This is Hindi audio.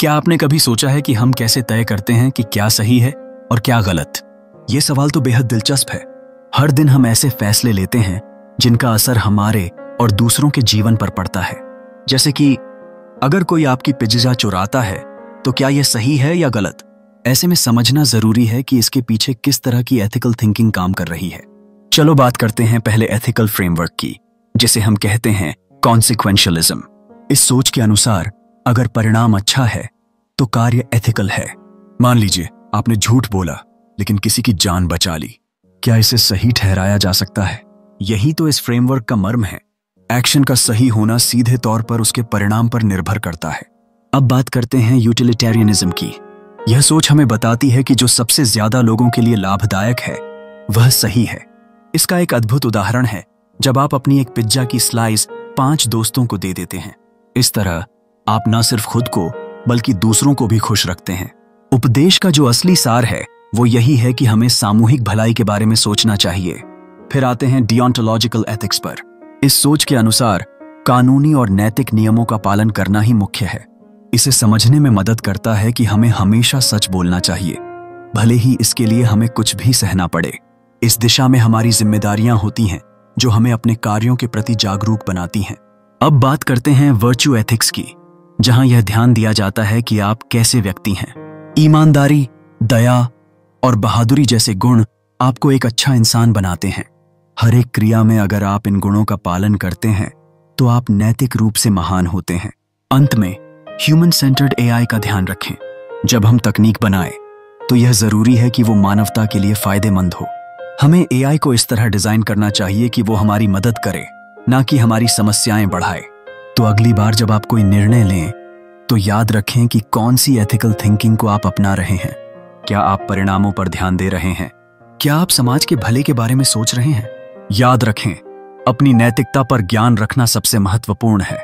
क्या आपने कभी सोचा है कि हम कैसे तय करते हैं कि क्या सही है और क्या गलत? ये सवाल तो बेहद दिलचस्प है। हर दिन हम ऐसे फैसले लेते हैं जिनका असर हमारे और दूसरों के जीवन पर पड़ता है। जैसे कि अगर कोई आपकी पिज्जा चुराता है तो क्या यह सही है या गलत? ऐसे में समझना जरूरी है कि इसके पीछे किस तरह की एथिकल थिंकिंग काम कर रही है। चलो बात करते हैं पहले एथिकल फ्रेमवर्क की, जिसे हम कहते हैं कॉन्सिक्वेंशियलिज्म। इस सोच के अनुसार अगर परिणाम अच्छा है तो कार्य एथिकल है। मान लीजिए आपने झूठ बोला लेकिन किसी की जान बचा ली, क्या इसे सही ठहराया जा सकता है? यही तो इस फ्रेमवर्क का मर्म है। एक्शन का सही होना सीधे तौर पर उसके परिणाम पर निर्भर करता है। अब बात करते हैं यूटिलिटेरियनिज्म की। यह सोच हमें बताती है कि जो सबसे ज्यादा लोगों के लिए लाभदायक है वह सही है। इसका एक अद्भुत उदाहरण है जब आप अपनी एक पिज्जा की स्लाइस 5 दोस्तों को दे देते हैं। इस तरह आप न सिर्फ खुद को बल्कि दूसरों को भी खुश रखते हैं। उपदेश का जो असली सार है वो यही है कि हमें सामूहिक भलाई के बारे में सोचना चाहिए। फिर आते हैं डियोंटोलॉजिकल एथिक्स पर। इस सोच के अनुसार कानूनी और नैतिक नियमों का पालन करना ही मुख्य है। इसे समझने में मदद करता है कि हमें हमेशा सच बोलना चाहिए, भले ही इसके लिए हमें कुछ भी सहना पड़े। इस दिशा में हमारी जिम्मेदारियां होती हैं जो हमें अपने कार्यों के प्रति जागरूक बनाती हैं। अब बात करते हैं वर्च्यू एथिक्स की, जहां यह ध्यान दिया जाता है कि आप कैसे व्यक्ति हैं। ईमानदारी, दया और बहादुरी जैसे गुण आपको एक अच्छा इंसान बनाते हैं। हर एक क्रिया में अगर आप इन गुणों का पालन करते हैं तो आप नैतिक रूप से महान होते हैं। अंत में ह्यूमन सेंटर्ड एआई का ध्यान रखें। जब हम तकनीक बनाएं तो यह जरूरी है कि वो मानवता के लिए फायदेमंद हो। हमें एआई को इस तरह डिजाइन करना चाहिए कि वो हमारी मदद करे, ना कि हमारी समस्याएं बढ़ाए। तो अगली बार जब आप कोई निर्णय लें तो याद रखें कि कौन सी एथिकल थिंकिंग को आप अपना रहे हैं। क्या आप परिणामों पर ध्यान दे रहे हैं? क्या आप समाज के भले के बारे में सोच रहे हैं? याद रखें, अपनी नैतिकता पर ज्ञान रखना सबसे महत्वपूर्ण है।